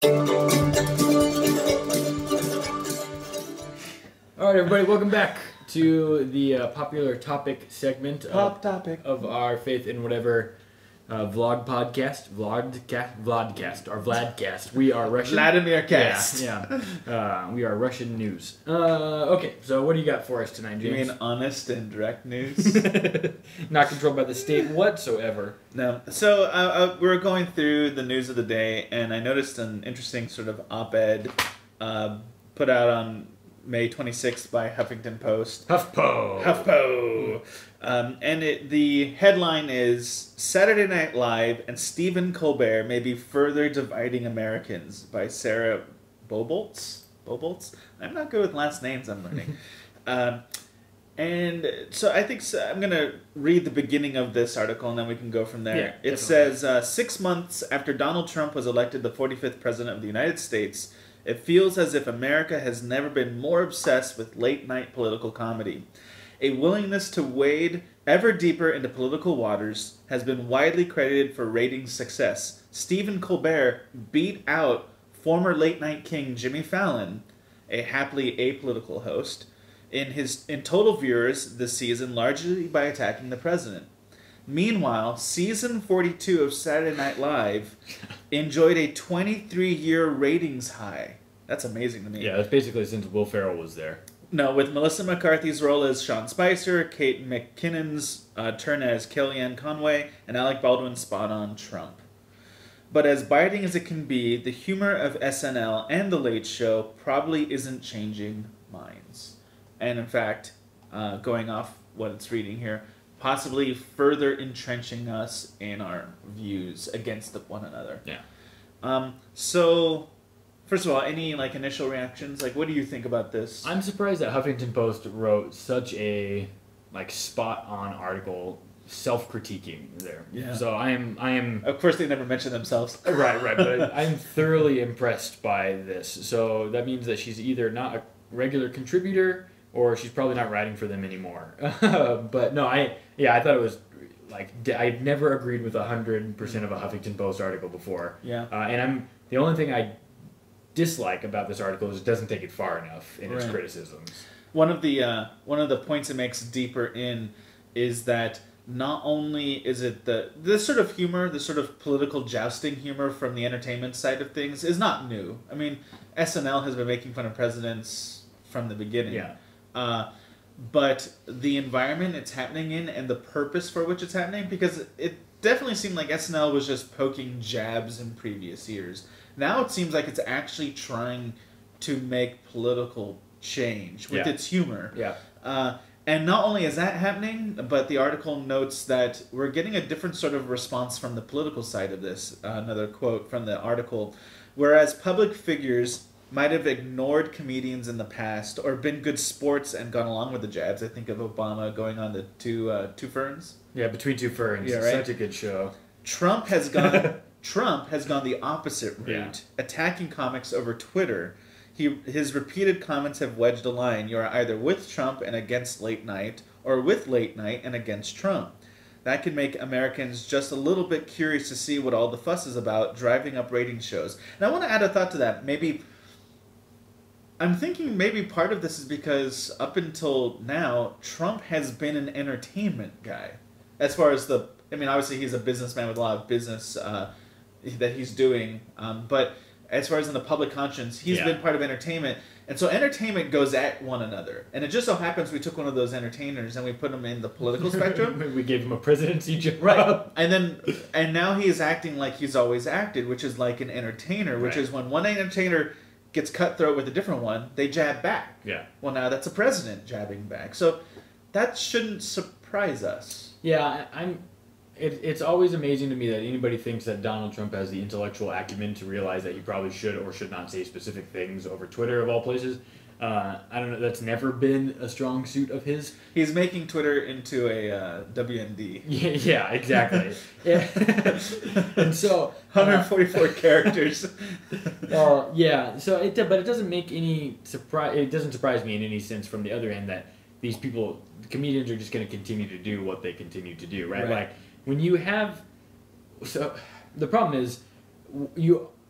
All right, everybody, welcome back to the popular topic segment of our Faith in Whatever vlog podcast, vlogcast, or Vladcast. We are Russian. Vladimir cast. Yeah. We are Russian news. Okay, so what do you got for us tonight, James? You mean honest and direct news? Not controlled by the state whatsoever. No. So we were going through the news of the day, and I noticed an interesting sort of op-ed put out on May 26th by Huffington Post. HuffPo! And the headline is Saturday Night Live and Stephen Colbert may be further dividing Americans by Sarah Bobolts? I'm not good with last names, I'm learning. And so I think I'm going to read the beginning of this article and then we can go from there. Yeah, it says, 6 months after Donald Trump was elected the 45th President of the United States, it feels as if America has never been more obsessed with late-night political comedy. A willingness to wade ever deeper into political waters has been widely credited for ratings success. Stephen Colbert beat out former late-night king Jimmy Fallon, a happily apolitical host, in total viewers this season, largely by attacking the president. Meanwhile, season 42 of Saturday Night Live enjoyed a 23-year ratings high. That's amazing to me. Yeah, that's basically since Will Ferrell was there. No, with Melissa McCarthy's role as Sean Spicer, Kate McKinnon's turn as Kellyanne Conway, and Alec Baldwin's spot on Trump. But as biting as it can be, the humor of SNL and The Late Show probably isn't changing minds. And in fact, going off what it's reading here, possibly further entrenching us in our views against one another. Yeah. So, first of all, any initial reactions? What do you think about this? I'm surprised that Huffington Post wrote such a spot-on article, self-critiquing there. Yeah. So I am. Of course, they never mention themselves. Right. But I'm thoroughly impressed by this. So that means that she's either not a regular contributor or she's probably not writing for them anymore. But no, I thought it was I'd never agreed with 100% of a Huffington Post article before. Yeah. And the only thing I dislike about this article is it doesn't take it far enough in its criticisms. One of the points it makes deeper in is that not only is it this sort of humor, this sort of political jousting humor from the entertainment side of things is not new. I mean, SNL has been making fun of presidents from the beginning. Yeah. But the environment it's happening in and the purpose for which it's happening, because it definitely seemed like SNL was just poking jabs in previous years. Now it seems like it's actually trying to make political change with its humor. Yeah. And not only is that happening, but the article notes that we're getting a different sort of response from the political side of this. Another quote from the article. Whereas public figures might have ignored comedians in the past or been good sports and gone along with the jabs. I think of Obama going on the Two Ferns. Yeah, Between Two Ferns. Yeah, right? Such a good show. Trump has gone the opposite route, attacking comics over Twitter. His repeated comments have wedged a line. You are either with Trump and against late night, or with late night and against Trump. That could make Americans just a little bit curious to see what all the fuss is about, driving up rating shows. And I want to add a thought to that. I'm thinking maybe part of this is because up until now, Trump has been an entertainment guy. As far as obviously he's a businessman with a lot of business that he's doing. But as far as in the public conscience, he's been part of entertainment. And so entertainment goes at one another. And it just so happens we took one of those entertainers and we put him in the political spectrum. We gave him a presidency job. Right. And now he is acting like he's always acted, which is like an entertainer, which is when one entertainer gets cutthroat with a different one, they jab back. Yeah. Well, now that's a president jabbing back. So that shouldn't surprise us. Yeah, it's always amazing to me that anybody thinks that Donald Trump has the intellectual acumen to realize that he probably should or should not say specific things over Twitter, of all places. I don't know. That's never been a strong suit of his. He's making Twitter into a WND. Yeah, exactly. Yeah. And so 144 characters. Yeah. So but it doesn't make any surprise. It doesn't surprise me in any sense. From the other end, that these people, comedians, are just going to continue to do what they continue to do, right? Like when you have. So the problem is,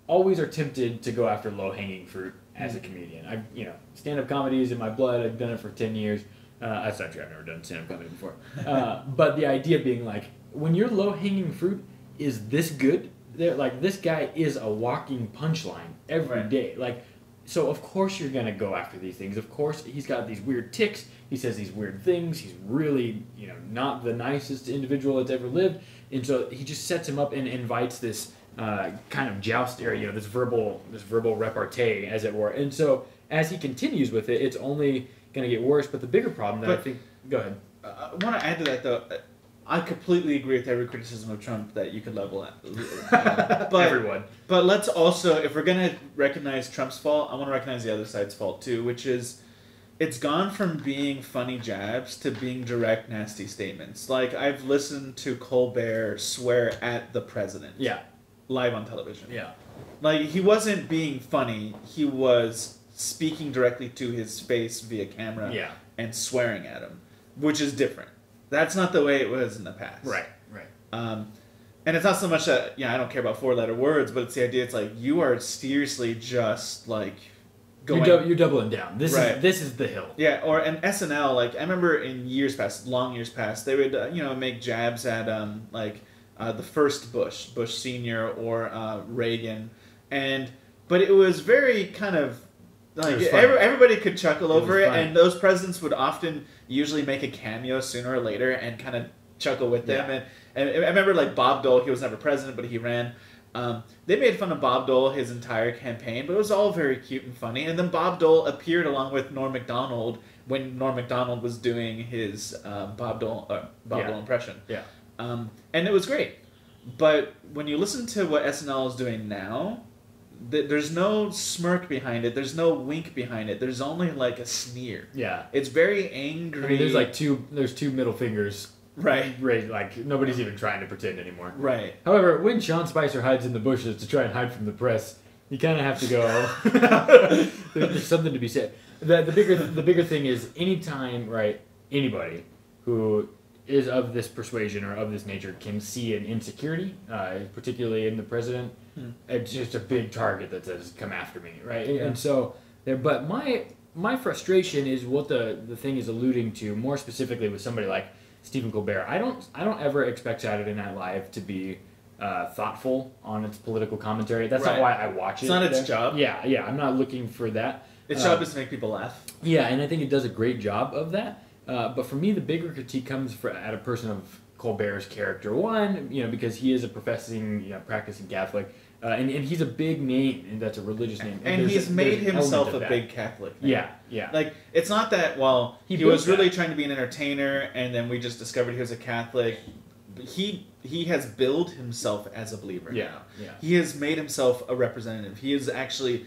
always are tempted to go after low-hanging fruit as a comedian. Stand-up comedy is in my blood. I've done it for 10 years. That's not true. I've never done stand-up comedy before. But the idea being like, when your low-hanging fruit is this good, this guy is a walking punchline every day. Like, so of course you're gonna go after these things. Of course he's got these weird tics. He says these weird things. He's really, not the nicest individual that's ever lived. And so he just sets him up and invites this kind of joust area, this verbal repartee, as it were. And so as he continues with it, it's only going to get worse. But the bigger problem that I think... Go ahead. I want to add to that, though. I completely agree with every criticism of Trump that you could level at. But, everyone. But let's also, if we're going to recognize Trump's fault, I want to recognize the other side's fault, too, which is it's gone from being funny jabs to being direct, nasty statements. Like, I've listened to Colbert swear at the president. Yeah. Live on television. Yeah. Like, he wasn't being funny. He was speaking directly to his face via camera and swearing at him, which is different. That's not the way it was in the past. Right. And it's not so much that, I don't care about four-letter words, but it's the idea, it's like, you are seriously just, like, going... You're doubling down. This is the hill. Yeah, or an SNL, like, I remember in long years past, they would, make jabs at, the first Bush Sr. or Reagan, but it was very kind of, like, everybody could chuckle over it, and those presidents would usually make a cameo sooner or later and kind of chuckle with them, and I remember, like, Bob Dole, he was never president, but he ran. They made fun of Bob Dole his entire campaign, but it was all very cute and funny. And then Bob Dole appeared along with Norm Macdonald when Norm Macdonald was doing his Bob Dole impression. Yeah. And it was great. But when you listen to what SNL is doing now, there's no smirk behind it. There's no wink behind it. There's only like a sneer. Yeah. It's very angry. I mean, there's two middle fingers. Right. Like, nobody's even trying to pretend anymore. Right. However, when Sean Spicer hides in the bushes to try and hide from the press, you kind of have to go, there's something to be said. The bigger thing is anytime, anybody who is of this persuasion or of this nature can see an insecurity, particularly in the president, it's just a big target that says, come after me, right? Yeah. And so, but my frustration is what the thing is alluding to, more specifically with somebody like Stephen Colbert. I don't ever expect Saturday Night Live to be thoughtful on its political commentary. That's not why I watch it. It's not its job. Yeah. I'm not looking for that. Its job is to make people laugh. Yeah, and I think it does a great job of that. But for me, the bigger critique comes at a person of Colbert's character. One, because he is a practicing Catholic, and he's a big name, and that's a religious name. And he's made himself a big Catholic name. Yeah. Like, it's not that, he was really trying to be an entertainer, and then we just discovered he was a Catholic. He has billed himself as a believer now. Yeah. He has made himself a representative. He has actually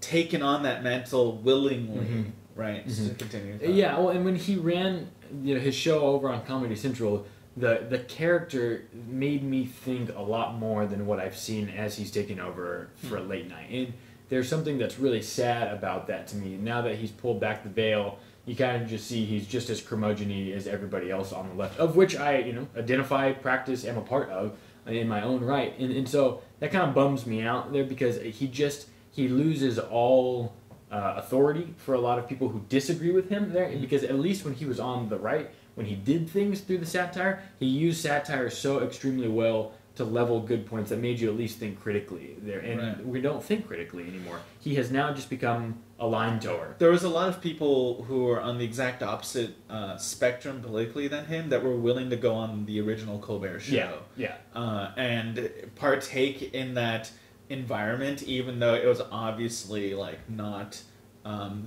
taken on that mantle willingly. Mm-hmm. Right. Mm-hmm. So continue. Yeah. Well, and when he ran, his show over on Comedy Central, the character made me think a lot more than what I've seen as he's taken over for late night. And there's something that's really sad about that to me. Now that he's pulled back the veil, you kind of just see he's just as curmudgeon-y as everybody else on the left, of which I identify, practice, am a part of in my own right. And so that kind of bums me out there because he loses all authority for a lot of people who disagree with him there, because at least when he was on the right, when he did things through the satire, he used satire so extremely well to level good points that made you at least think critically there. And we don't think critically anymore. He has now just become a line tower. There was a lot of people who were on the exact opposite spectrum politically than him that were willing to go on the original Colbert show. Yeah. And partake in that environment, even though it was obviously not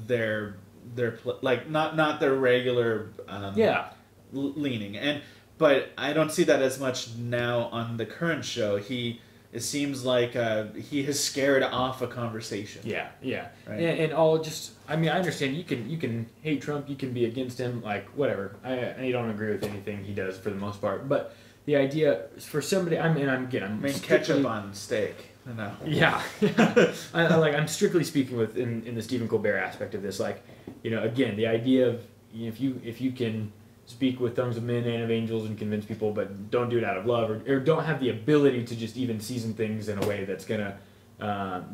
their not their regular leaning. But I don't see that as much now on the current show. It seems like he has scared off a conversation. Yeah. Right? And all I understand you can hate Trump, you can be against him, whatever. I don't agree with anything he does for the most part, but the idea for somebody, I'm ketchup on steak. No. Yeah. I'm strictly speaking in the Stephen Colbert aspect of this. Again, the idea of if you can speak with tongues of men and of angels and convince people, but don't do it out of love, or don't have the ability to just even season things in a way that's gonna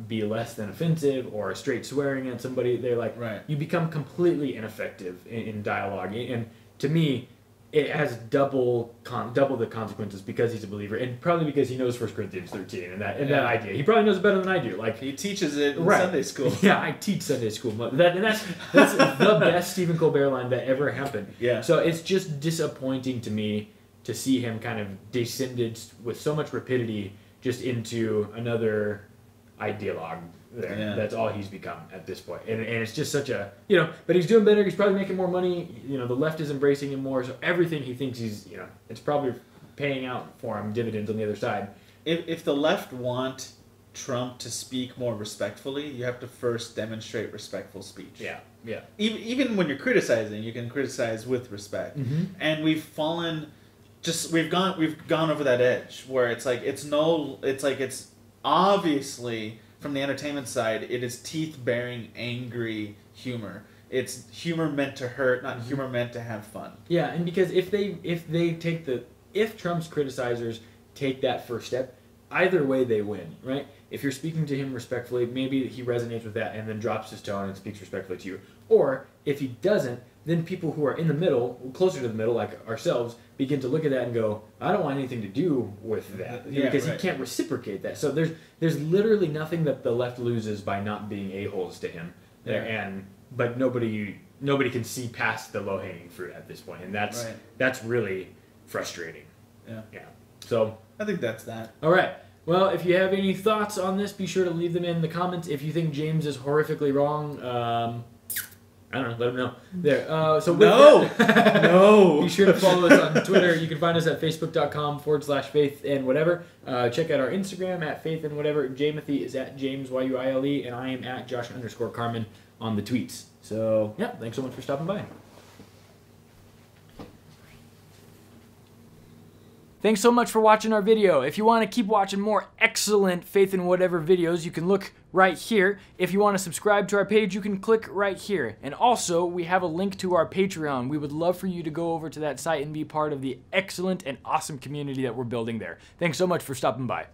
be less than offensive or straight swearing at somebody. They're like, you become completely ineffective in dialogue. And to me, it has double the consequences because he's a believer, and probably because he knows 1 Corinthians 13 and that idea. He probably knows it better than I do. Like, he teaches it in Sunday school. Yeah, I teach Sunday school. That's the best Stephen Colbert line that ever happened. Yeah. So it's just disappointing to me to see him kind of descended with so much rapidity just into another ideologue there. Yeah. That's all he's become at this point. And it's just such a, but he's doing better. He's probably making more money. The left is embracing him more. So everything he thinks he's, it's probably paying out for him dividends on the other side. If the left want Trump to speak more respectfully, you have to first demonstrate respectful speech. Yeah, yeah. Even when you're criticizing, you can criticize with respect. Mm-hmm. And we've gone over that edge where it's obviously, from the entertainment side, it is teeth-baring, angry humor. It's humor meant to hurt, not humor meant to have fun. Yeah, and because if Trump's criticizers take that first step, either way they win, right? If you're speaking to him respectfully, maybe he resonates with that and then drops his tone and speaks respectfully to you. Or if he doesn't, then people who are in the middle, closer to the middle, like ourselves, begin to look at that and go, I don't want anything to do with that. Because he can't reciprocate that. So there's literally nothing that the left loses by not being a-holes to him. Yeah. But nobody can see past the low-hanging fruit at this point. And that's really frustrating. Yeah. Yeah. So I think that's that. All right. Well, if you have any thoughts on this, be sure to leave them in the comments. If you think James is horrifically wrong, I don't know. Let him know. There. So with that, no. Be sure to follow us on Twitter. You can find us at facebook.com/faithandwhatever. Check out our Instagram at faithandwhatever. Jamothy is at James YUILE, and I am at Josh_Carmen on the tweets. So yeah, thanks so much for stopping by. Thanks so much for watching our video. If you want to keep watching more excellent Faith in Whatever videos, you can look right here. If you want to subscribe to our page, you can click right here. And also, we have a link to our Patreon. We would love for you to go over to that site and be part of the excellent and awesome community that we're building there. Thanks so much for stopping by.